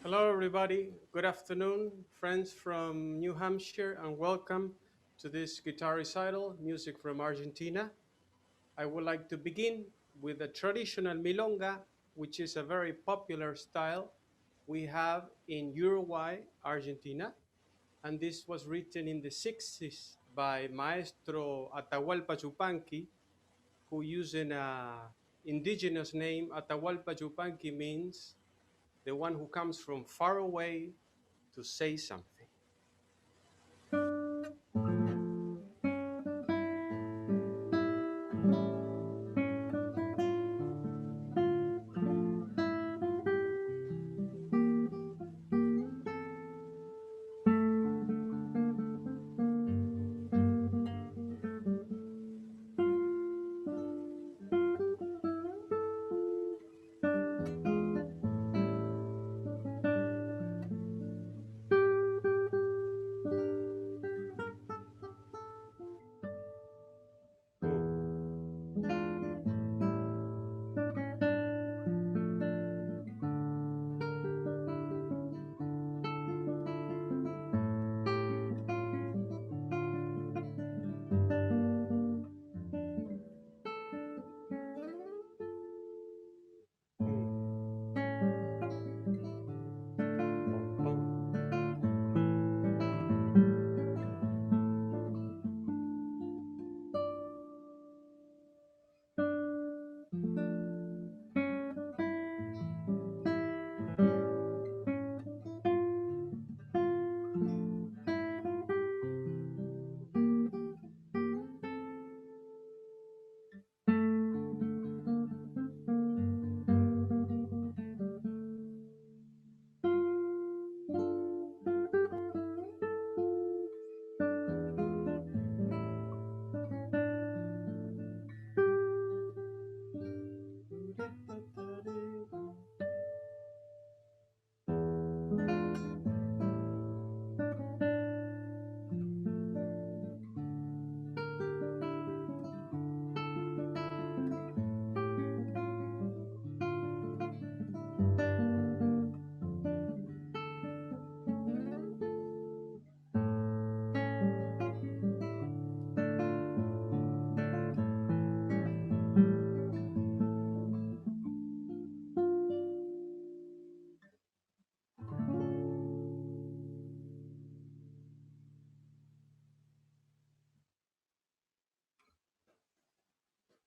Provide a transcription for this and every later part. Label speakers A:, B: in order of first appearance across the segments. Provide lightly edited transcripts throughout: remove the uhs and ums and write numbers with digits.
A: Hello, everybody. Good afternoon, friends from New Hampshire, and welcome to this guitar recital, music from Argentina. I would like to begin with a traditional milonga, which is a very popular style we have in Uruguay, Argentina, and this was written in the 60s by Maestro Atahualpa Yupanqui, who using a indigenous name. Atahualpa Yupanqui means the one who comes from far away to say something.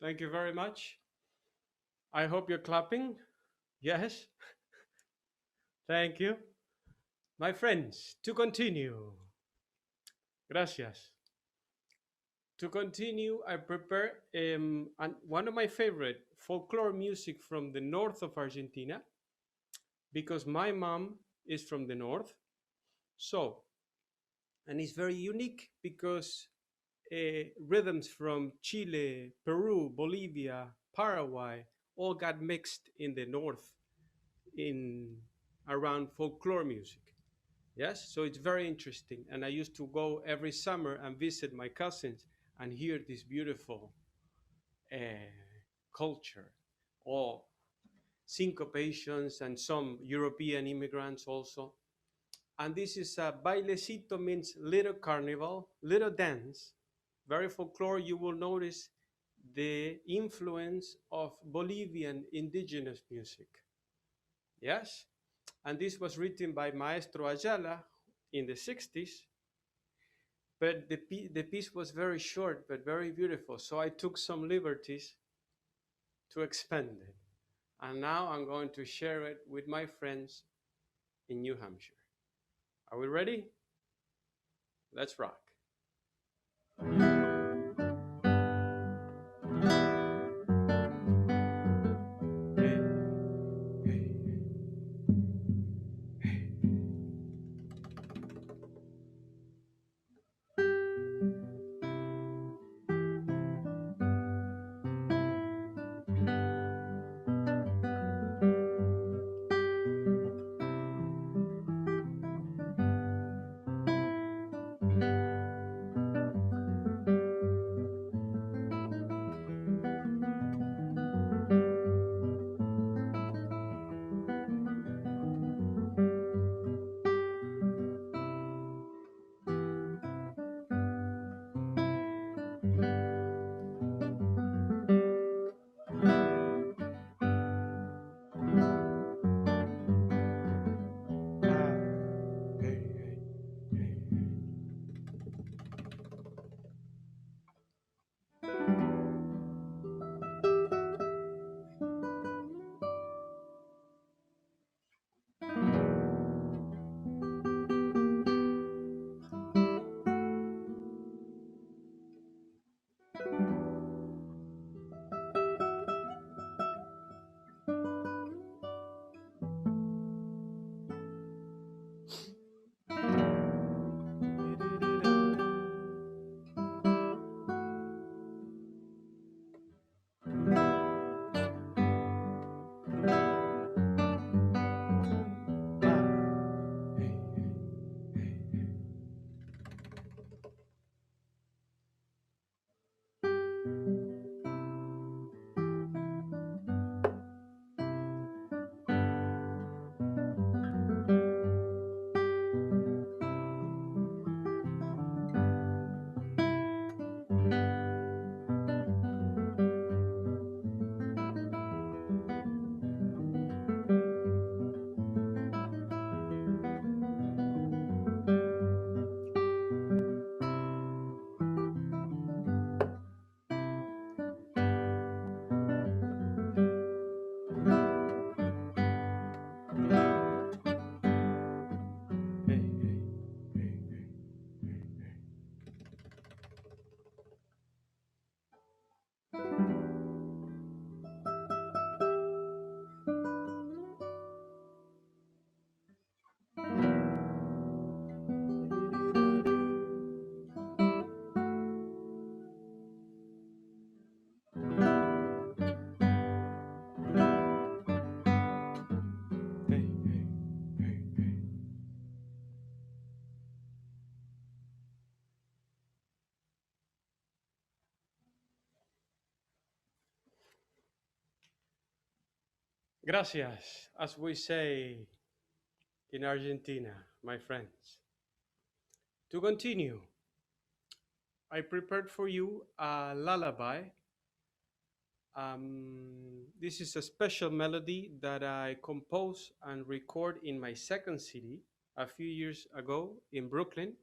A: Thank you very much. I hope you're clapping. Yes. Thank you. My friends, to continue. Gracias. To continue, I prepare one of my favorite folklore music from the north of Argentina because my mom is from the north. So, and it's very unique because rhythms from Chile, Peru, Bolivia, Paraguay all got mixed in the north in around folklore music. Yes, so it's very interesting. And I used to go every summer and visit my cousins and hear this beautiful uh, culture, all syncopations and some European immigrants also. And this is a bailecito, means little carnival, little dance, very folklore. You will notice the influence of Bolivian indigenous music. Yes? And this was written by Maestro Ayala in the 60s. But the piece was very short, but very beautiful. So I took some liberties to expand it. And now I'm going to share it with my friends in New Hampshire. Are we ready? Let's rock. Hey, hey, Gracias, as we say in Argentina, my friends. To continue, I prepared for you a lullaby. This is a special melody that I composed and record in my second city a few years ago in Brooklyn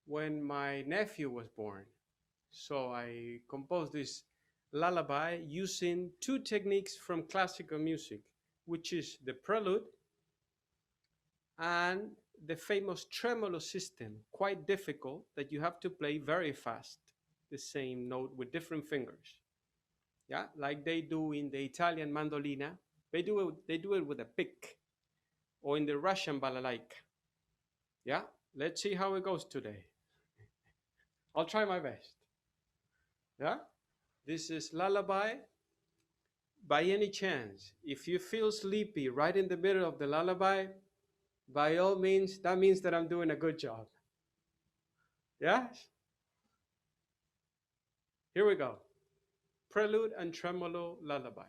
A: when my nephew was born. So I composed this lullaby using two techniques from classical music, which is the prelude and the famous tremolo system, quite difficult, that you have to play very fast, the same note with different fingers. Yeah, like they do in the Italian mandolina. They do it with a pick, or in the Russian balalaika. Yeah, let's see how it goes today. I'll try my best. Yeah, this is lullaby. By any chance, if you feel sleepy right in the middle of the lullaby, by all means, that means that I'm doing a good job. Yes? Here we go. Prelude and Tremolo Lullaby.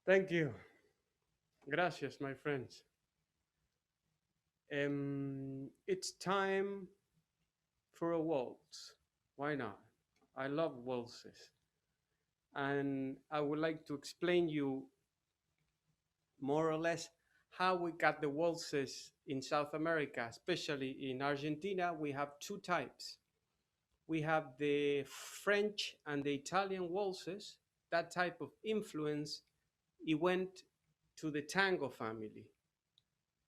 A: Thank you. Gracias, my friends. It's time for a waltz. Why not? I love waltzes. And I would like to explain you more or less how we got the waltzes in South America, especially in Argentina. We have two types. We have the French and the Italian waltzes. That type of influence, it went to the tango family.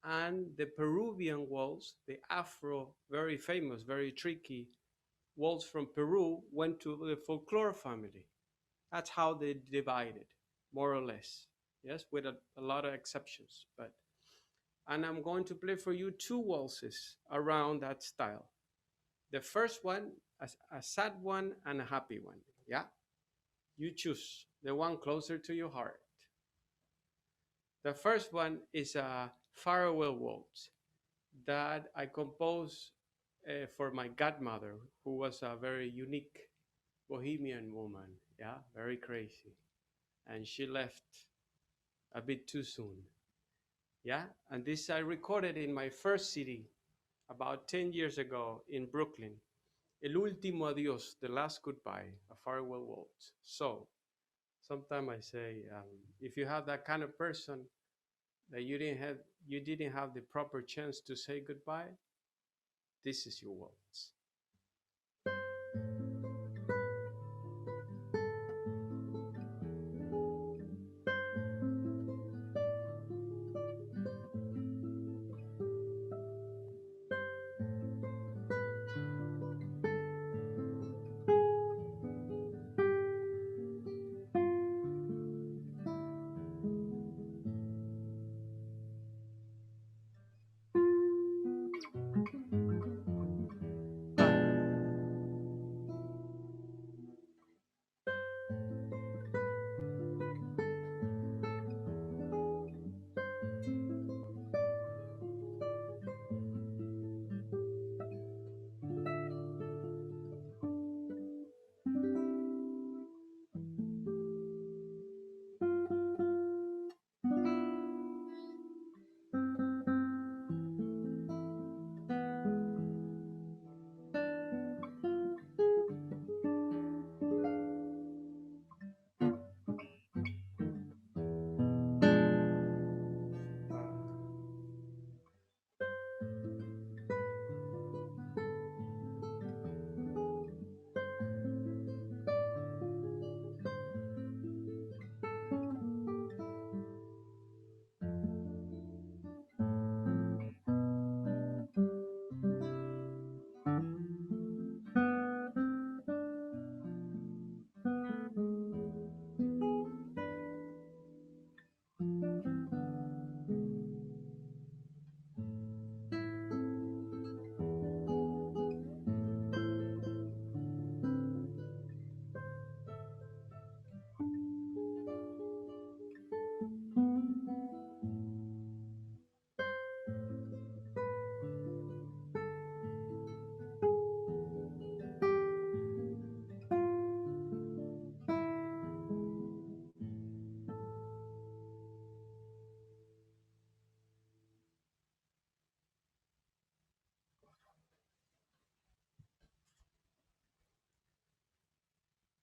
A: And the Peruvian waltz, the Afro, very famous, very tricky waltz from Peru, went to the folklore family. That's how they divided, more or less. Yes, with a lot of exceptions. But and I'm going to play for you two waltzes around that style. The first one, a sad one and a happy one. Yeah. You choose the one closer to your heart. The first one is a farewell waltz that I composed for my godmother, who was a very unique bohemian woman. Yeah, very crazy. And she left a bit too soon. Yeah, and this I recorded in my first CD about 10 years ago in Brooklyn. El último adiós, the last goodbye, a farewell waltz. So, sometimes I say, if you have that kind of person that you didn't have the proper chance to say goodbye, this is your waltz.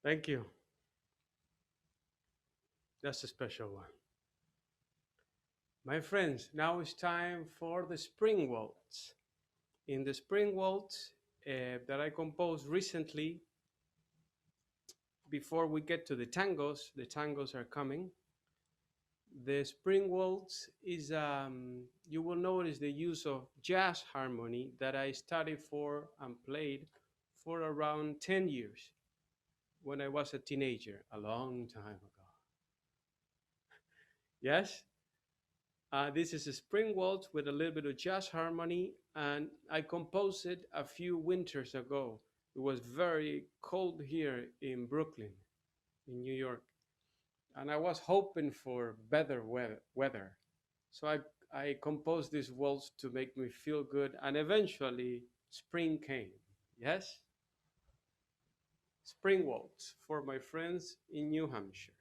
A: Thank you. That's a special one. My friends, now it's time for the spring waltz. In the spring waltz that I composed recently, before we get to the tangos are coming. The spring waltz is, you will notice the use of jazz harmony that I studied for and played for around 10 years when I was a teenager, a long time ago. Yes? This is a spring waltz with a little bit of jazz harmony, and I composed it a few winters ago. It was very cold here in Brooklyn, in New York, and I was hoping for better weather. So I composed this waltz to make me feel good, and eventually spring came. Yes? Spring waltz for my friends in New Hampshire.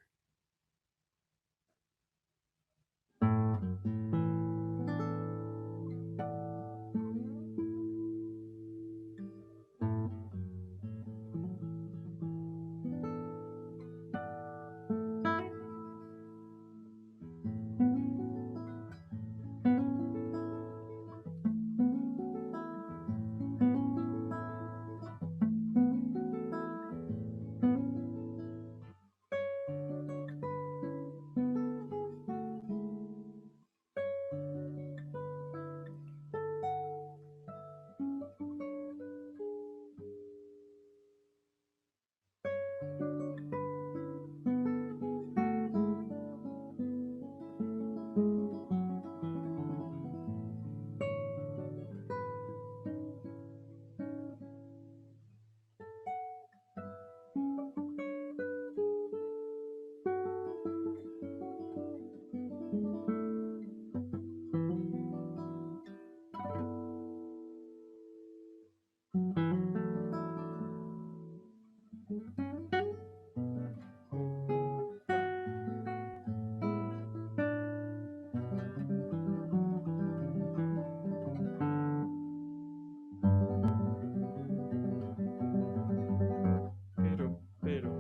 A: Pero.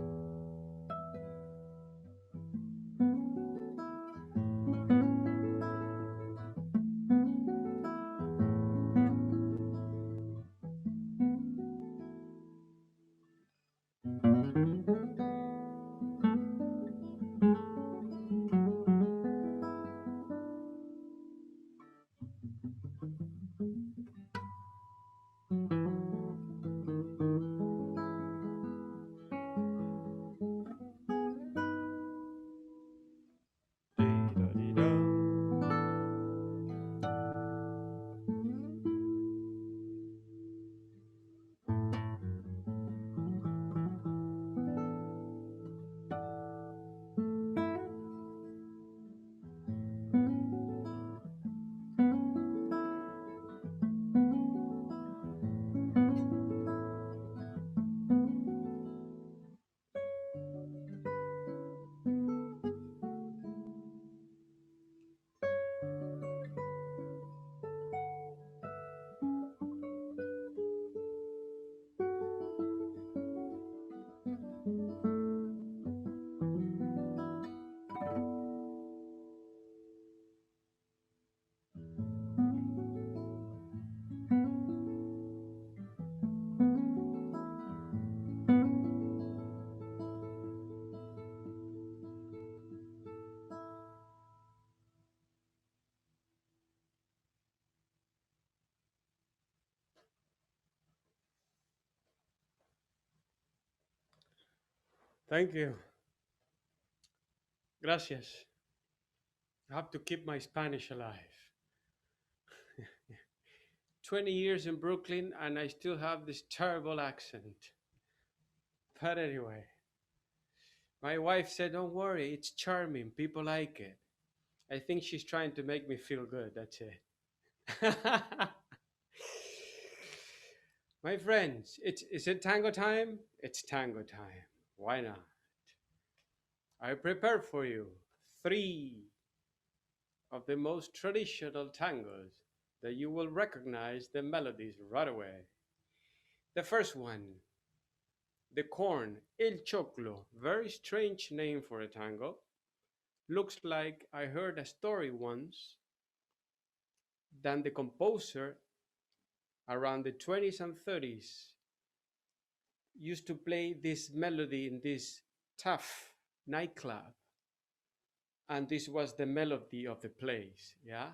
A: Dee-da-dee-da. Thank you. Gracias. I have to keep my Spanish alive. 20 years in Brooklyn and I still have this terrible accent. But anyway, my wife said, "Don't worry, it's charming. People like it." I think she's trying to make me feel good. That's it. My friends, is it tango time? It's tango time. Why not? I prepared for you three of the most traditional tangos that you will recognize the melodies right away. The first one, the corn, El Choclo, very strange name for a tango. Looks like I heard a story once that the composer around the 20s and 30s used to play this melody in this tough nightclub, and this was the melody of the place. Yeah.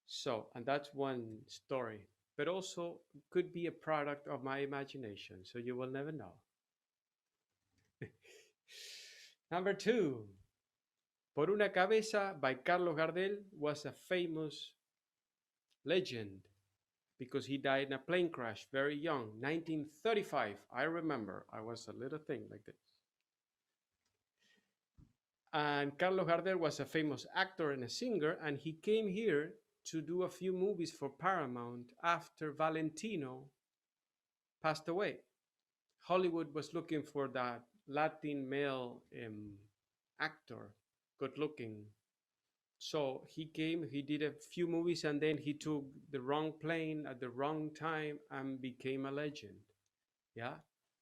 A: So, and that's one story, but also could be a product of my imagination, so you will never know. Number two, Por una cabeza by Carlos Gardel was a famous legend because he died in a plane crash very young, 1935. I remember, I was a little thing like this. And Carlos Gardel was a famous actor and a singer, and he came here to do a few movies for Paramount after Valentino passed away. Hollywood was looking for that Latin male actor, good looking. So he came, he did a few movies, and then he took the wrong plane at the wrong time and became a legend. Yeah.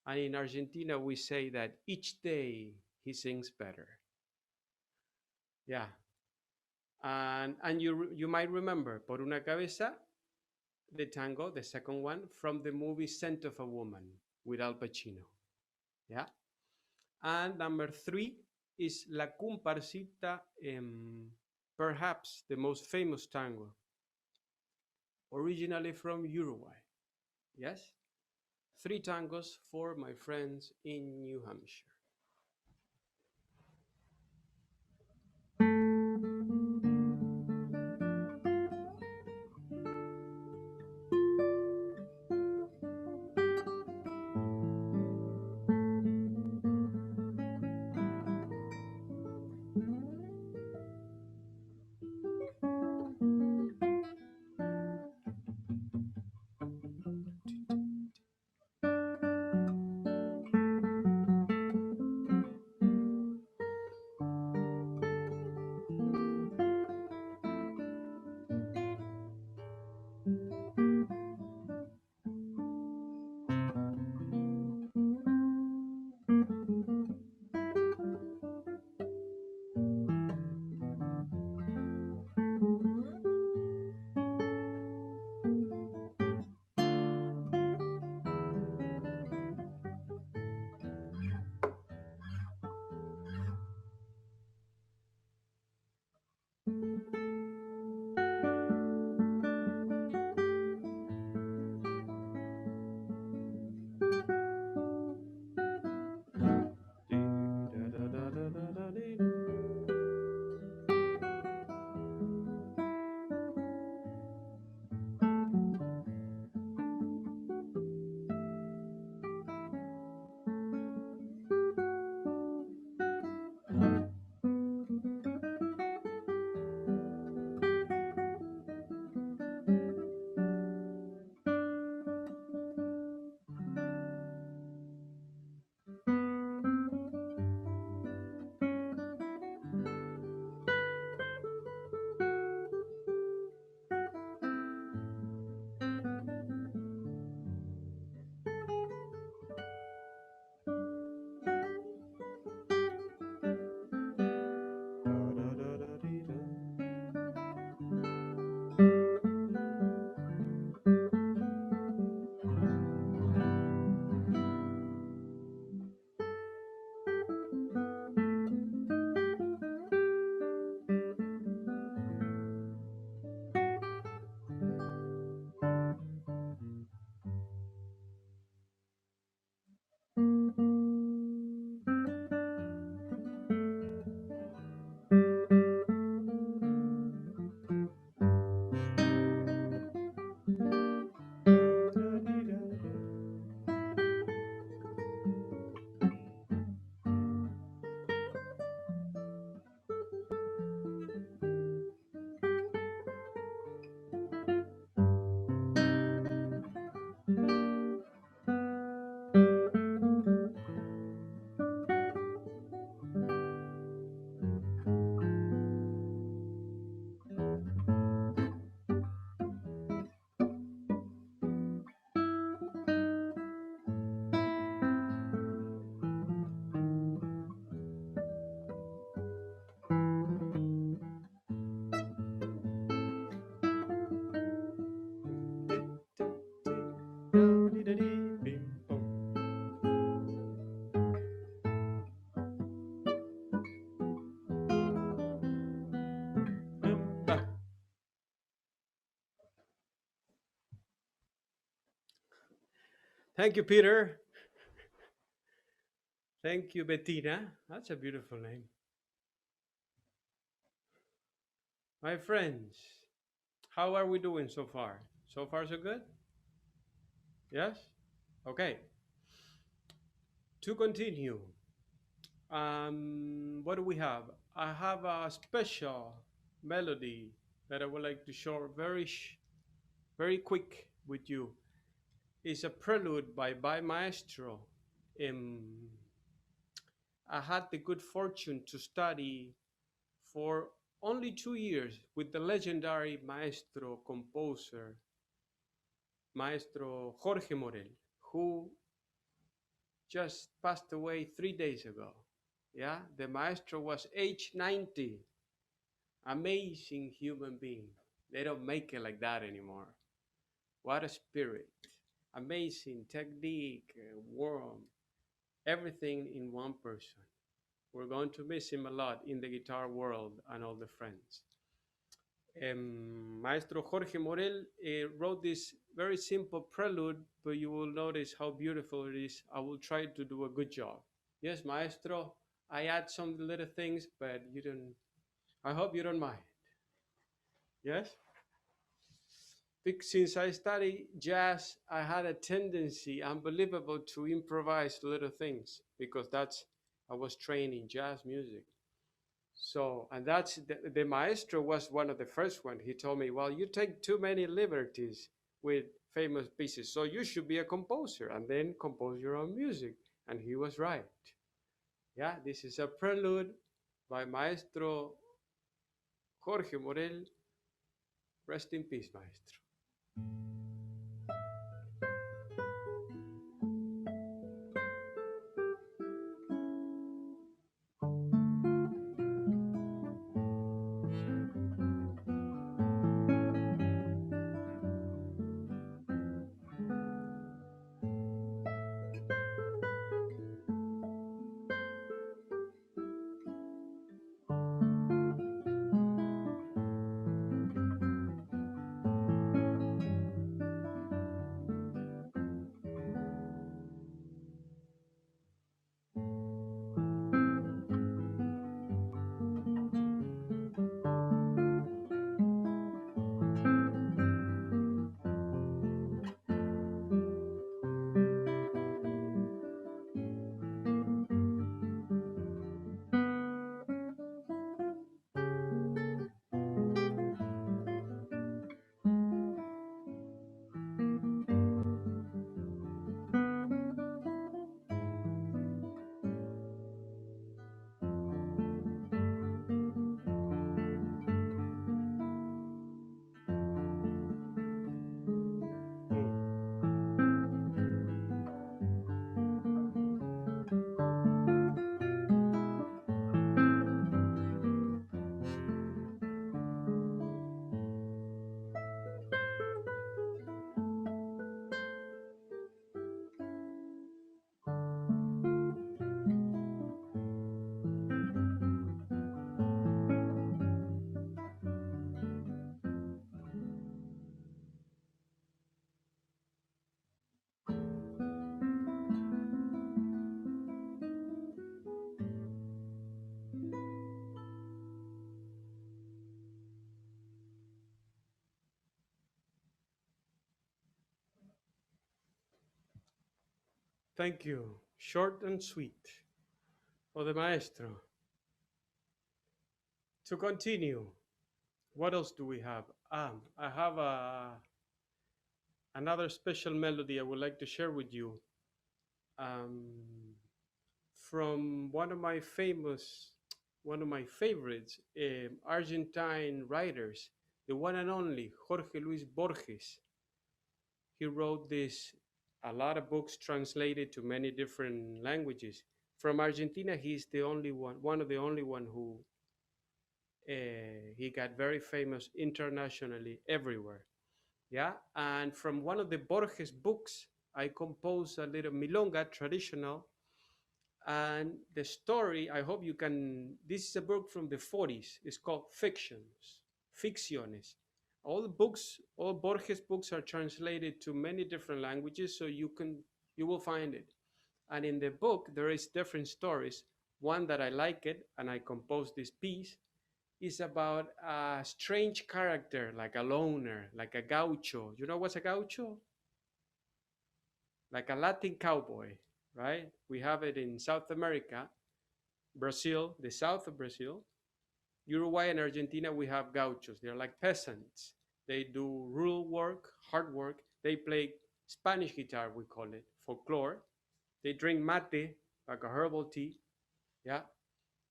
A: And in Argentina, we say that each day he sings better. Yeah. And you might remember Por una cabeza, the tango, the second one, from the movie Scent of a Woman with Al Pacino. Yeah. And number three is La Comparsita, perhaps the most famous tango, originally from Uruguay. Yes? Three tangos for my friends in New Hampshire. Thank you, Peter. Thank you, Bettina. That's a beautiful name. My friends, how are we doing so far? So far, so good? Yes? Okay. To continue, what do we have? I have a special melody that I would like to share very quick with you. It's a prelude by Maestro. Um, I had the good fortune to study for only 2 years with the legendary maestro composer, Maestro Jorge Morel, who just passed away 3 days ago. Yeah, the maestro was age 90. Amazing human being. They don't make it like that anymore. What a spirit. Amazing technique, warmth, everything in one person. We're going to miss him a lot in the guitar world and all the friends. Maestro Jorge Morel wrote this very simple prelude, but you will notice how beautiful it is. I will try to do a good job. Yes, Maestro, I add some little things, but you don't. I hope you don't mind. Yes? Since I studied jazz, I had a tendency, unbelievable, to improvise little things because that's I was trained in jazz music. So, and that's the maestro was one of the first one. He told me, "Well, you take too many liberties with famous pieces, so you should be a composer and then compose your own music." And he was right. Yeah, this is a prelude by Maestro Jorge Morel. Rest in peace, Maestro. Mm. Thank you. Short and sweet for the maestro. To continue, what else do we have? I have another special melody I would like to share with you um, from one of my favorites, Argentine writers, the one and only Jorge Luis Borges. He wrote this a lot of books translated to many different languages. From Argentina, he's the only one of the only one who he got very famous internationally everywhere. Yeah, and from one of the Borges books, I composed a little milonga traditional, and the story. I hope you can. This is a book from the 40s. It's called Ficciones. All Borges books are translated to many different languages, so you can You will find it. And in the book, there is different stories. One that I like it, and I composed this piece, is about a strange character, like a loner, like a gaucho. You know what's a gaucho? Like a Latin cowboy, right? We have it in South America, Brazil, the south of Brazil, Uruguay and Argentina. We have gauchos. They're like peasants. They do rural work, hard work. They play Spanish guitar, we call it, folklore. They drink mate, like a herbal tea. Yeah.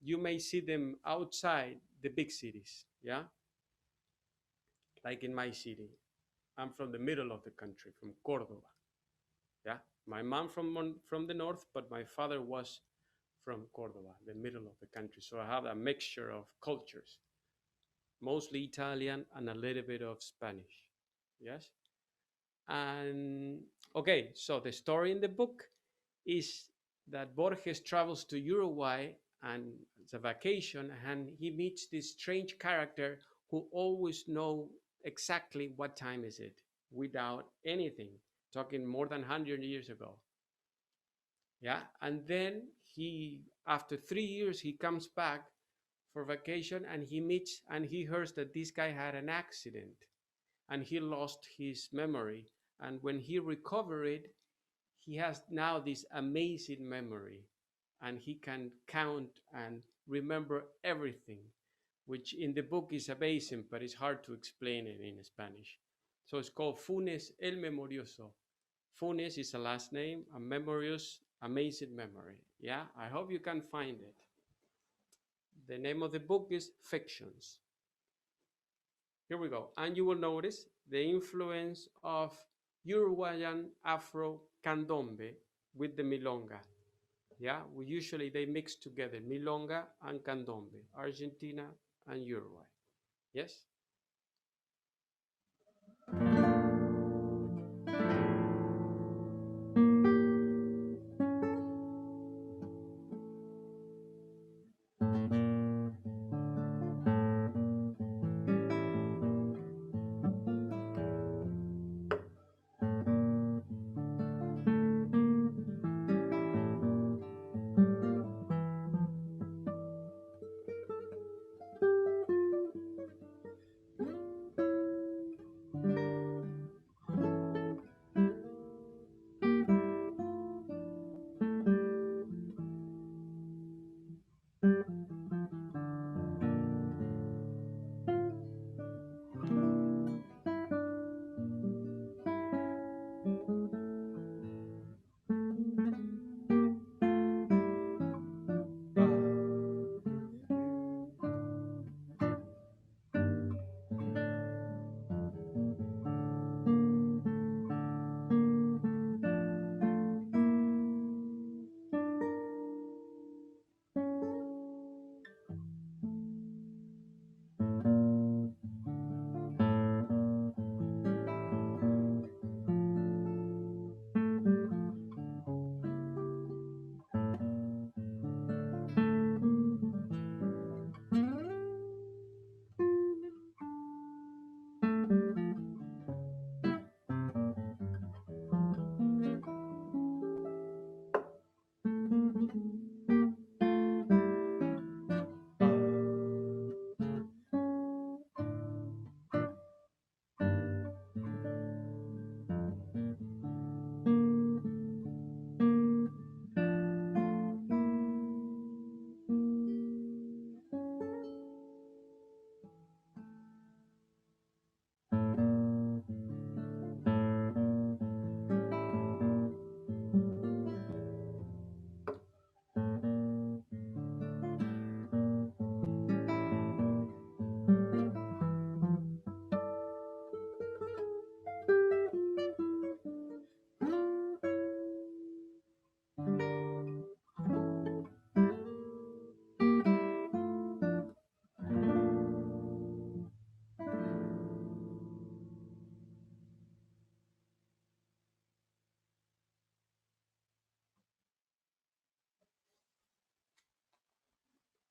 A: You may see them outside the big cities. Yeah. Like in my city. I'm from the middle of the country, from Cordoba. Yeah. My mom from the north, but my father was from Cordoba, the middle of the country. So I have a mixture of cultures, mostly Italian and a little bit of Spanish. Yes. And okay, so the story in the book is that Borges travels to Uruguay and it's a vacation, and he meets this strange character who always know exactly what time is it without anything. Talking more than 100 years ago. Yeah, and then he, after 3 years, he comes back for vacation and he meets and he hears that this guy had an accident and he lost his memory. And when he recovered, he has now this amazing memory and he can count and remember everything, which in the book is amazing, but it's hard to explain it in Spanish. So it's called Funes el Memorioso. Funes is a last name, a memorious, amazing memory. Yeah, I hope you can find it. The name of the book is Fictions. Here we go. And you will notice the influence of Uruguayan Afro candombe with the milonga. Yeah, we usually they mix together milonga and candombe, Argentina and Uruguay. Yes?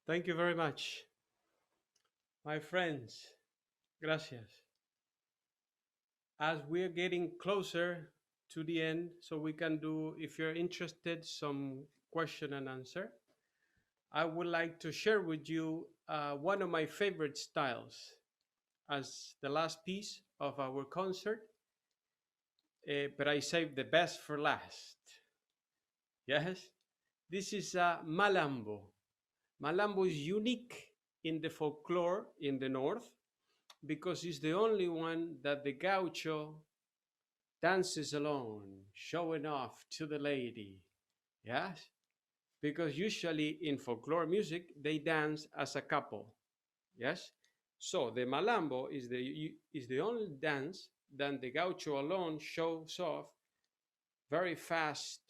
A: Thank you very much, my friends. Gracias. As we're getting closer to the end so we can do, if you're interested, some question and answer. I would like to share with you one of my favorite styles as the last piece of our concert, but I saved the best for last. Yes, this is a malambo. Malambo is unique in the folklore in the north because it's the only one that the gaucho dances alone, showing off to the lady. Yes, because usually in folklore music they dance as a couple. Yes, so the malambo is the only dance that the gaucho alone shows off very fast,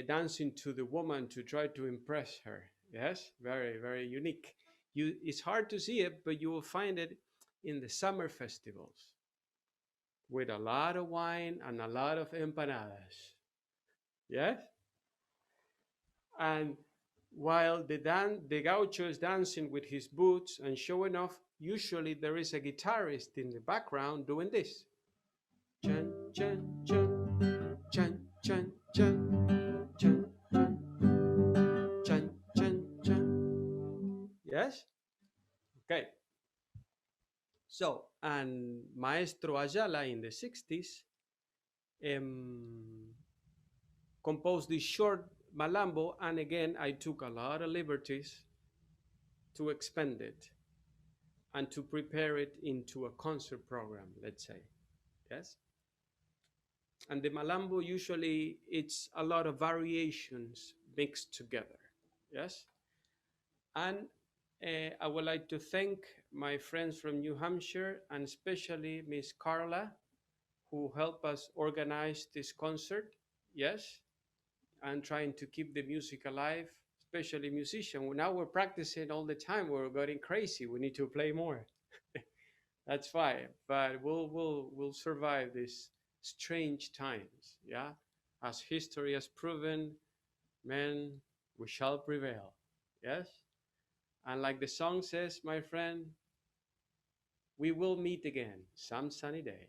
A: dancing to the woman to try to impress her. Yes, very, very unique. It's hard to see it, but you will find it in the summer festivals with a lot of wine and a lot of empanadas. Yes, and while the gaucho is dancing with his boots and showing off, usually there is a guitarist in the background doing this. Chan, chan, chan, chan, chan, chan, chan, chan, chan, chan. Yes? Okay. So, and Maestro Ayala in the 60s um, composed this short malambo, and again, I took a lot of liberties to expand it and to prepare it into a concert program, let's say. Yes? And the malambo usually it's a lot of variations mixed together. Yes? And I would like to thank my friends from New Hampshire and especially Miss Carla, who helped us organize this concert. Yes, and trying to keep the music alive, especially musicians. Now we're practicing all the time. We're getting crazy. We need to play more. That's fine, but we'll survive these strange times. Yeah, as history has proven, men, we shall prevail. Yes, and like the song says, my friend, we will meet again some sunny day.